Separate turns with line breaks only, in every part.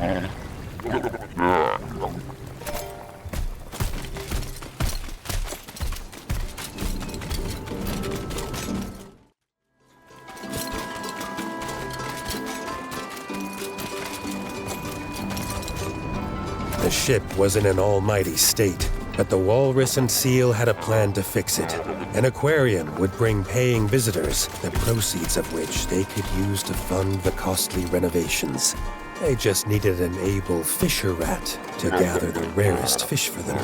The ship was in an almighty state, but the walrus and seal had a plan to fix it. An aquarium would bring paying visitors, the proceeds of which they could use to fund the costly renovations. They just needed an able fisher rat to gather the rarest fish for them.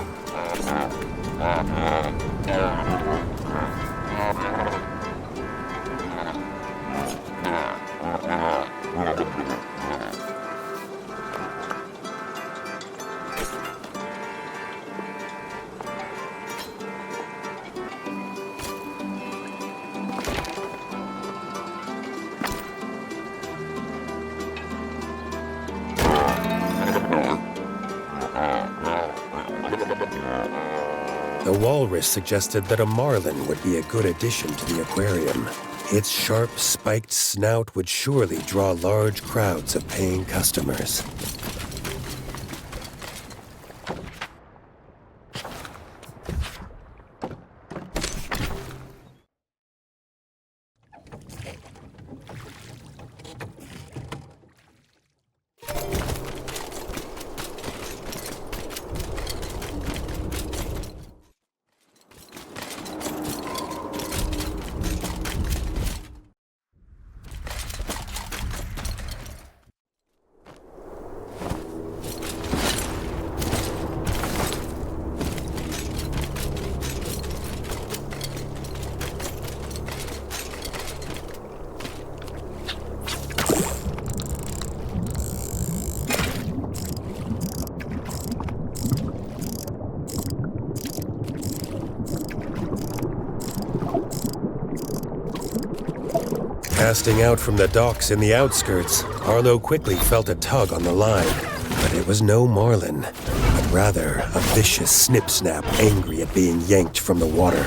The walrus suggested that a marlin would be a good addition to the aquarium. Its sharp, spiked snout would surely draw large crowds of paying customers. Casting out from the docks in the outskirts, Arlo quickly felt a tug on the line. But it was no marlin, but rather a vicious snip-snap angry at being yanked from the water.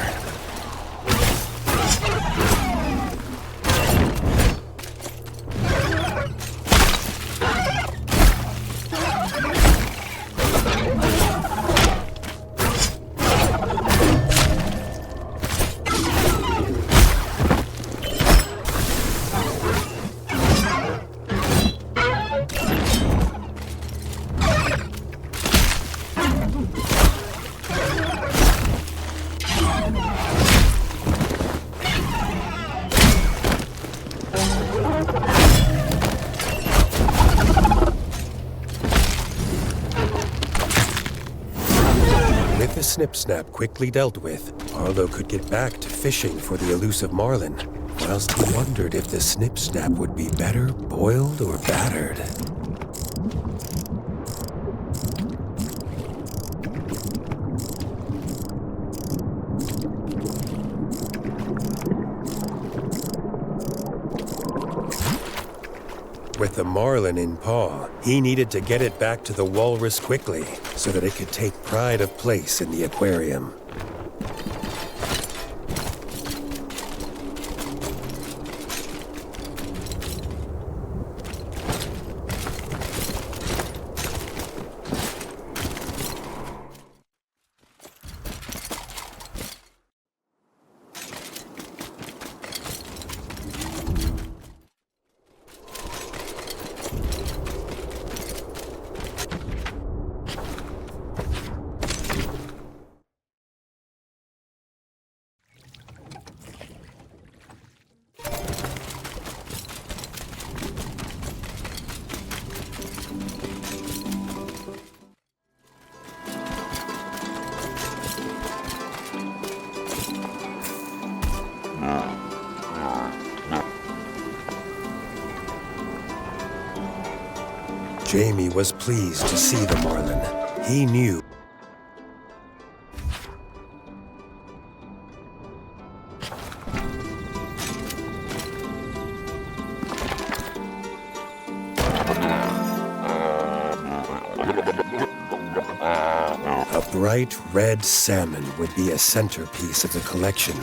With the snip-snap quickly dealt with, Arlo could get back to fishing for the elusive marlin, whilst he wondered if the snip-snap would be better boiled or battered. With the marlin in paw, he needed to get it back to the walrus quickly so that it could take pride of place in the aquarium. Jamie was pleased to see the marlin. He knew a bright red salmon would be a centerpiece of the collection.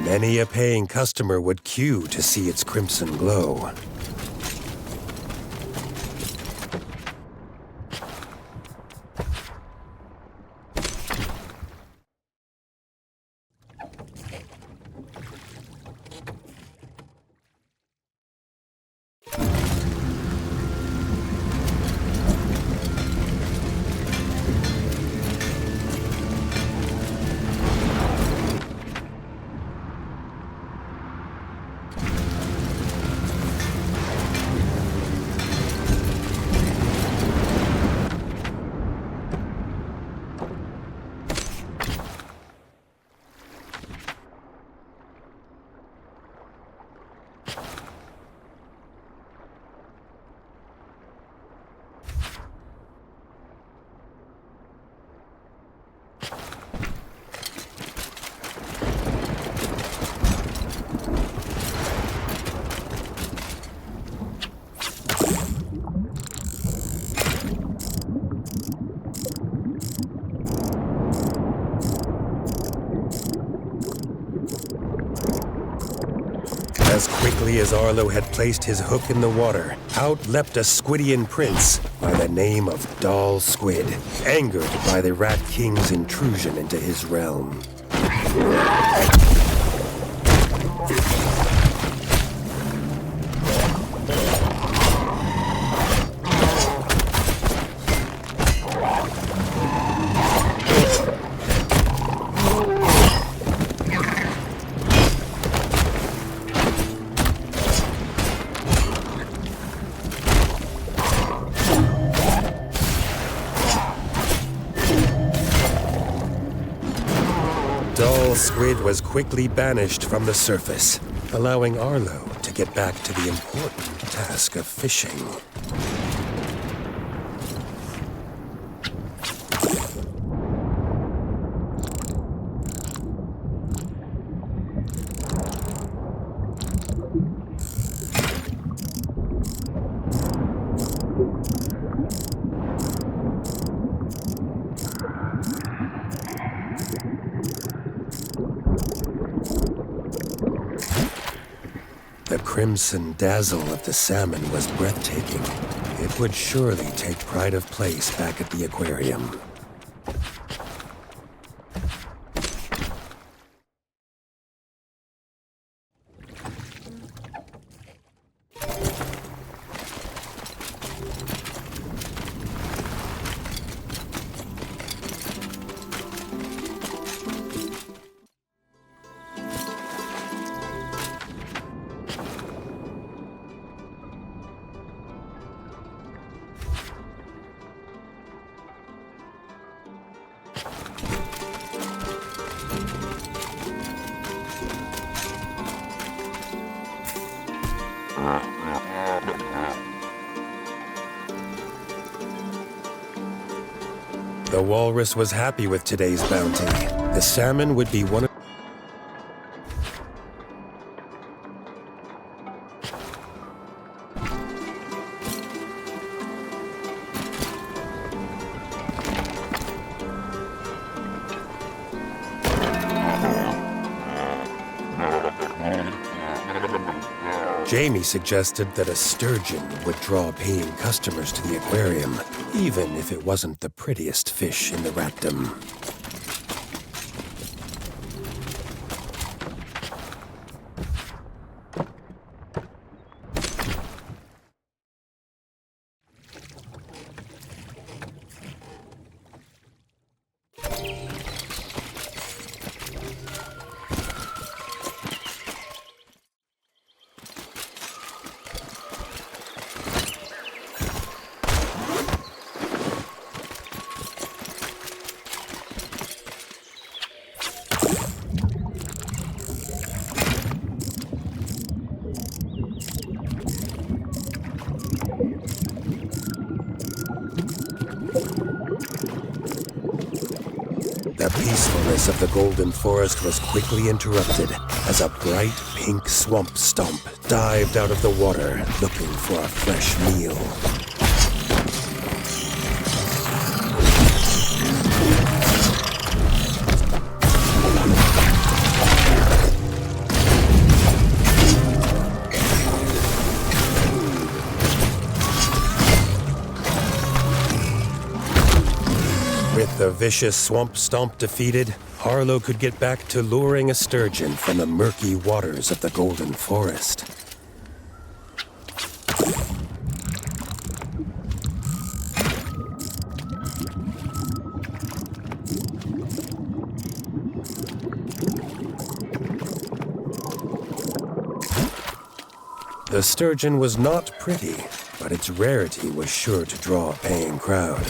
Many a paying customer would queue to see its crimson glow. As quickly as Arlo had placed his hook in the water, out leapt a Squidian prince by the name of Doll Squid, angered by the Rat King's intrusion into his realm. Squid was quickly banished from the surface, allowing Arlo to get back to the important task of fishing. The crimson dazzle of the salmon was breathtaking. It would surely take pride of place back at the aquarium. The walrus was happy with today's bounty. The salmon would be one of... Jamie suggested that a sturgeon would draw paying customers to the aquarium, even if it wasn't the prettiest fish in the ratdom. The peacefulness of the golden forest was quickly interrupted as a bright pink swamp stomp dived out of the water looking for a fresh meal. With the vicious swamp stomp defeated, Arlo could get back to luring a sturgeon from the murky waters of the golden forest. The sturgeon was not pretty, but its rarity was sure to draw a paying crowd.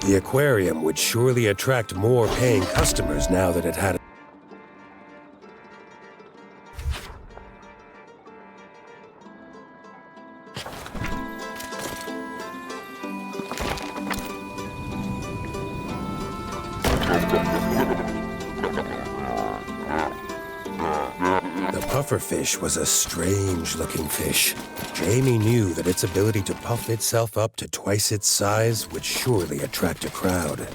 The aquarium would surely attract more paying customers now that it had. The pufferfish was a strange-looking fish. Jamie knew that its ability to puff itself up to twice its size would surely attract a crowd.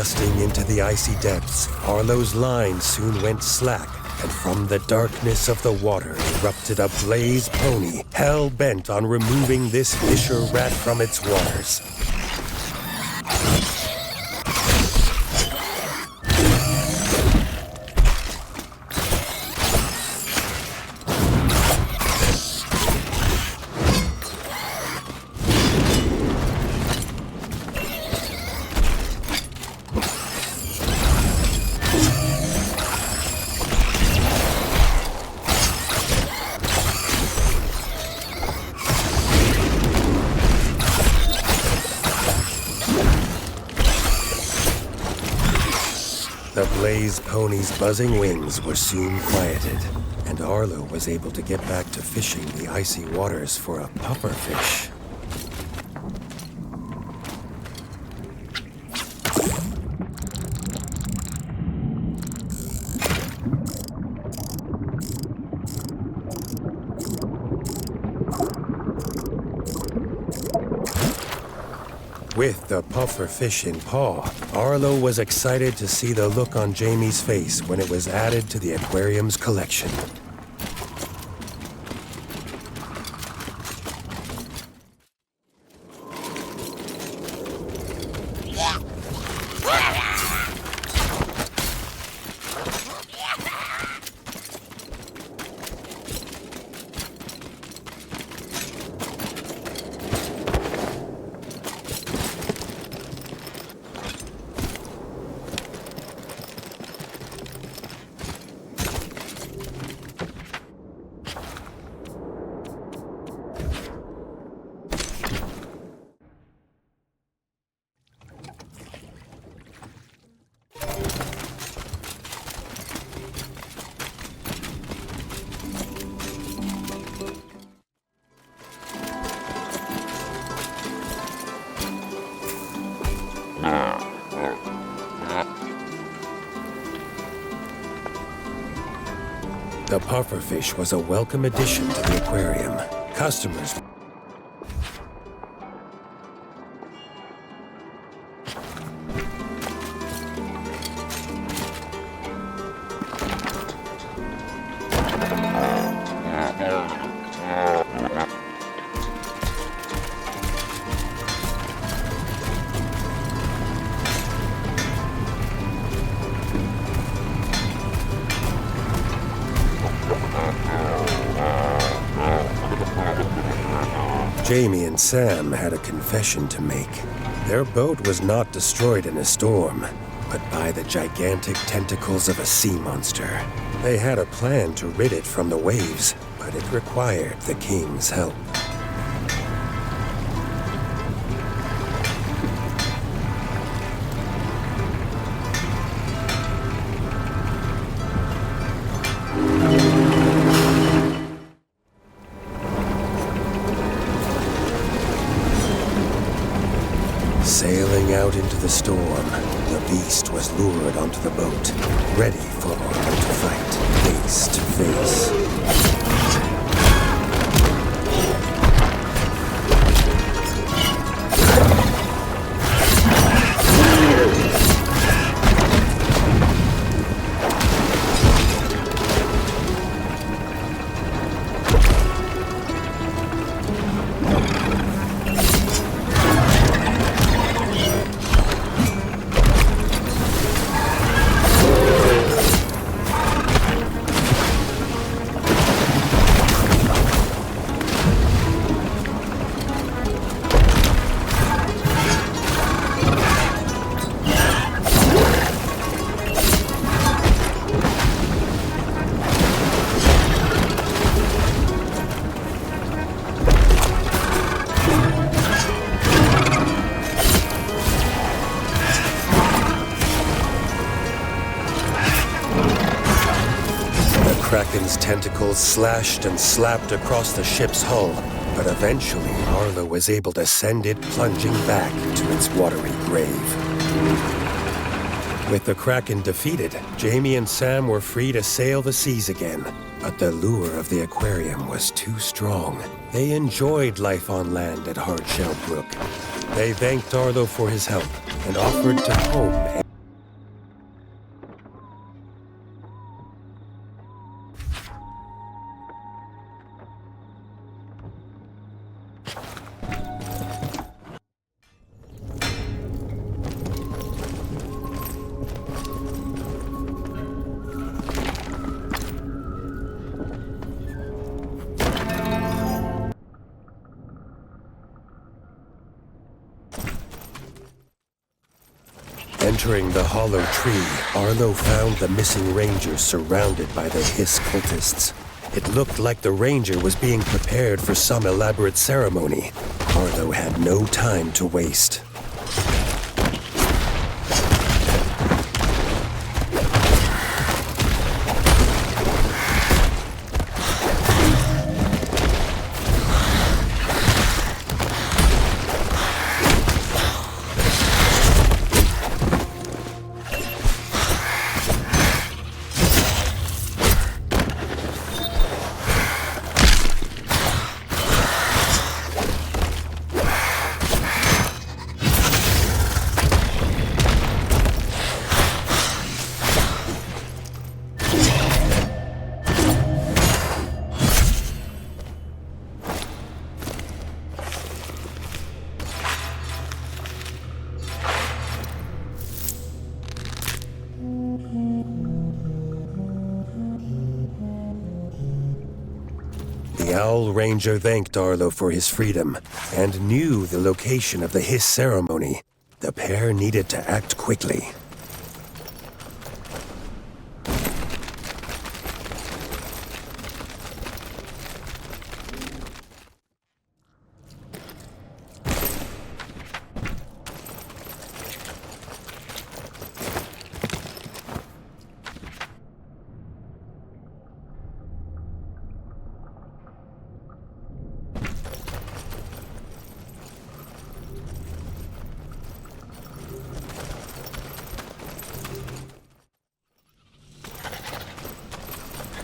Casting into the icy depths, Arlo's line soon went slack, and from the darkness of the water erupted a blaze pony, hell-bent on removing this fisher rat from its waters. The blaze pony's buzzing wings were soon quieted, and Arlo was able to get back to fishing the icy waters for a pufferfish. With the pufferfish in paw, Arlo was excited to see the look on Jamie's face when it was added to the aquarium's collection. The pufferfish was a welcome addition to the aquarium. Customers Jamie and Sam had a confession to make. Their boat was not destroyed in a storm, but by the gigantic tentacles of a sea monster. They had a plan to rid it from the waves, but it required the king's help. Sailing out into the storm, the beast was lured onto the boat, ready for Arlo to fight, face to face. Kraken's tentacles slashed and slapped across the ship's hull, but eventually Arlo was able to send it plunging back to its watery grave. With the Kraken defeated, Jamie and Sam were free to sail the seas again, but the lure of the aquarium was too strong. They enjoyed life on land at Hardshell Brook. They thanked Arlo for his help and offered to home. Entering the hollow tree, Arlo found the missing ranger surrounded by the Hiss cultists. It looked like the ranger was being prepared for some elaborate ceremony. Arlo had no time to waste. The Owl Ranger thanked Arlo for his freedom and knew the location of the Hiss ceremony. The pair needed to act quickly.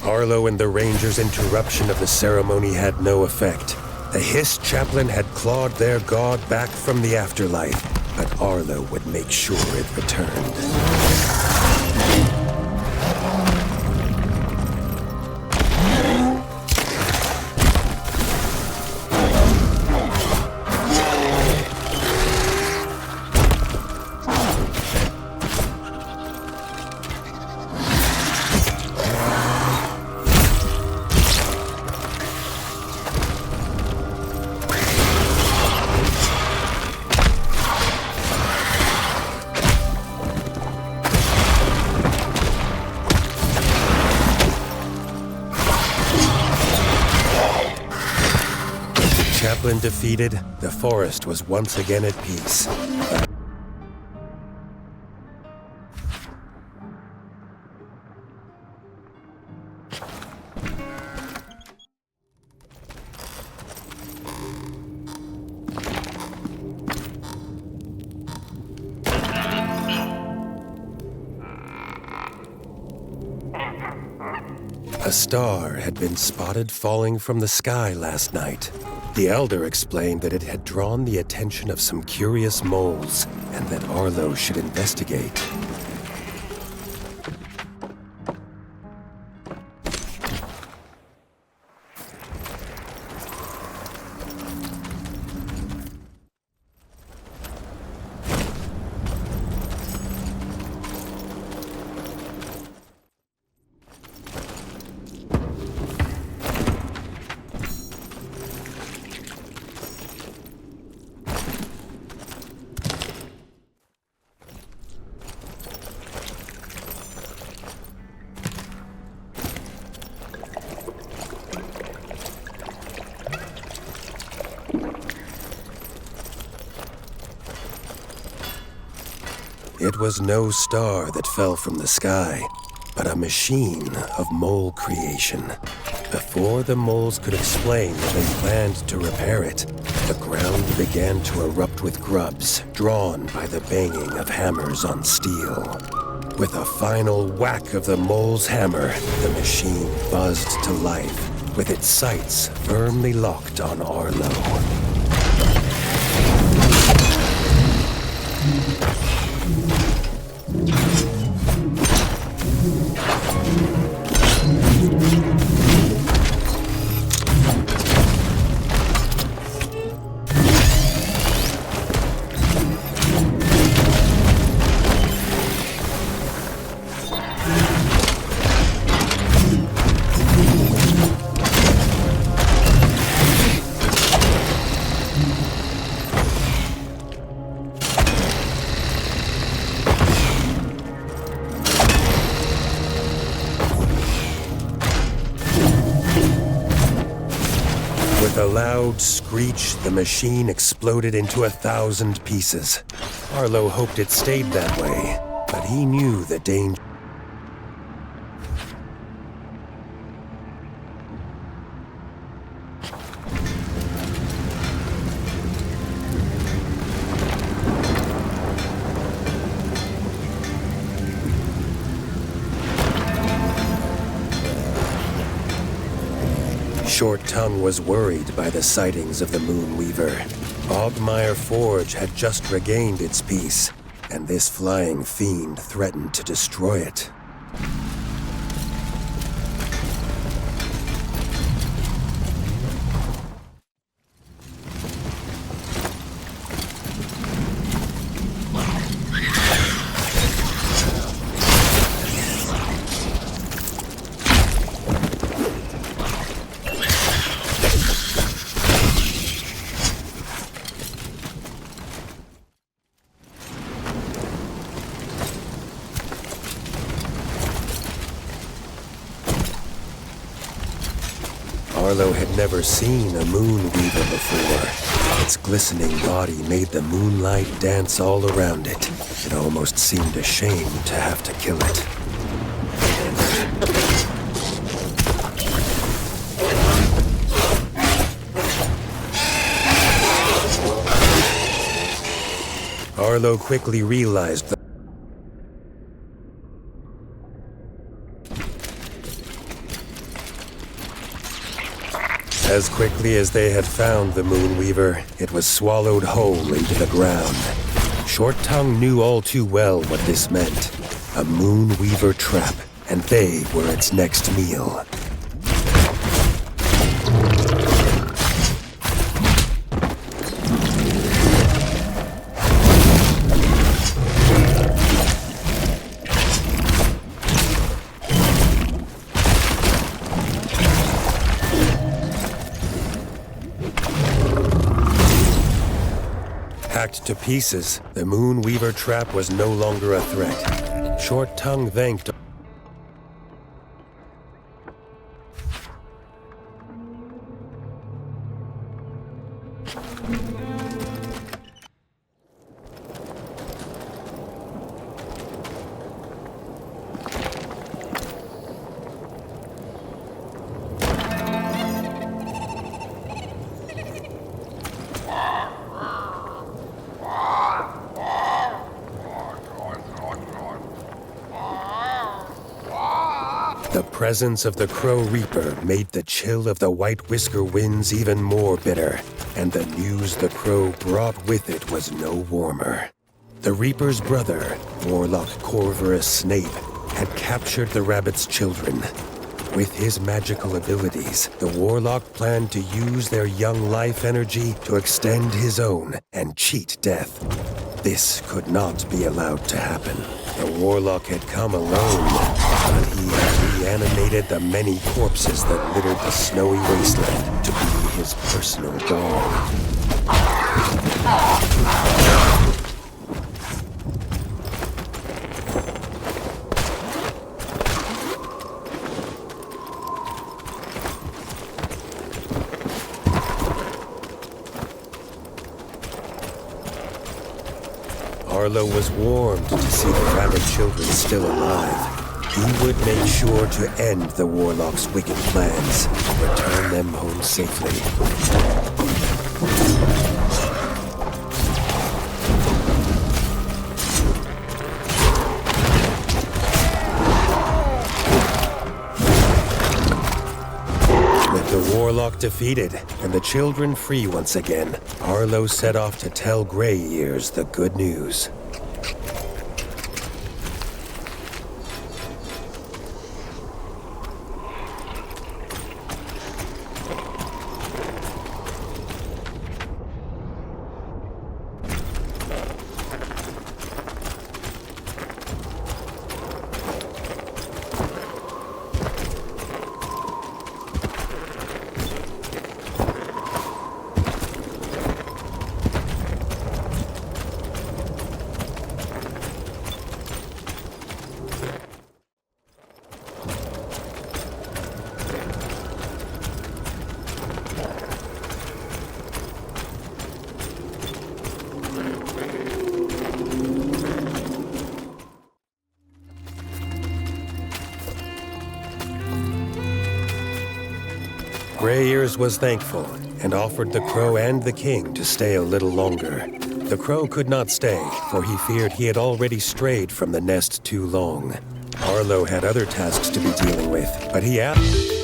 Arlo and the Ranger's interruption of the ceremony had no effect. The Hiss chaplain had clawed their god back from the afterlife, but Arlo would make sure it returned. Chaplain defeated, the forest was once again at peace. A star had been spotted falling from the sky last night. The Elder explained that it had drawn the attention of some curious moles, and that Arlo should investigate. It was no star that fell from the sky, but a machine of mole creation. Before the moles could explain that they planned to repair it, the ground began to erupt with grubs, drawn by the banging of hammers on steel. With a final whack of the mole's hammer, the machine buzzed to life, with its sights firmly locked on Arlo. With a loud screech, the machine exploded into 1,000 pieces. Arlo hoped it stayed that way, but he knew the danger. Short Tongue was worried by the sightings of the Moonweaver. Ogmire Forge had just regained its peace, and this flying fiend threatened to destroy it. Arlo had never seen a Moonweaver before. Its glistening body made the moonlight dance all around it. It almost seemed a shame to have to kill it. Arlo quickly realized that as quickly as they had found the Moonweaver, it was swallowed whole into the ground. Short Tongue knew all too well what this meant. A Moonweaver trap, and they were its next meal. Hacked to pieces, the Moonweaver trap was no longer a threat. Short Tongue thanked The presence of the Crow Reaper made the chill of the White Whisker winds even more bitter, and the news the Crow brought with it was no warmer. The Reaper's brother, Warlock Corvurus Snape, had captured the rabbit's children. With his magical abilities, the Warlock planned to use their young life energy to extend his own and cheat death. This could not be allowed to happen. The Warlock had come alone, but he had reanimated the many corpses that littered the snowy wasteland to be his personal dog. Arlo was warmed to see the rabbit children still alive. He would make sure to end the Warlock's wicked plans and return them home safely. With the Warlock defeated and the children free once again, Arlo set off to tell Grey Ears the good news. Grey Ears was thankful and offered the Crow and the King to stay a little longer. The Crow could not stay, for he feared he had already strayed from the nest too long. Arlo had other tasks to be dealing with, but he asked...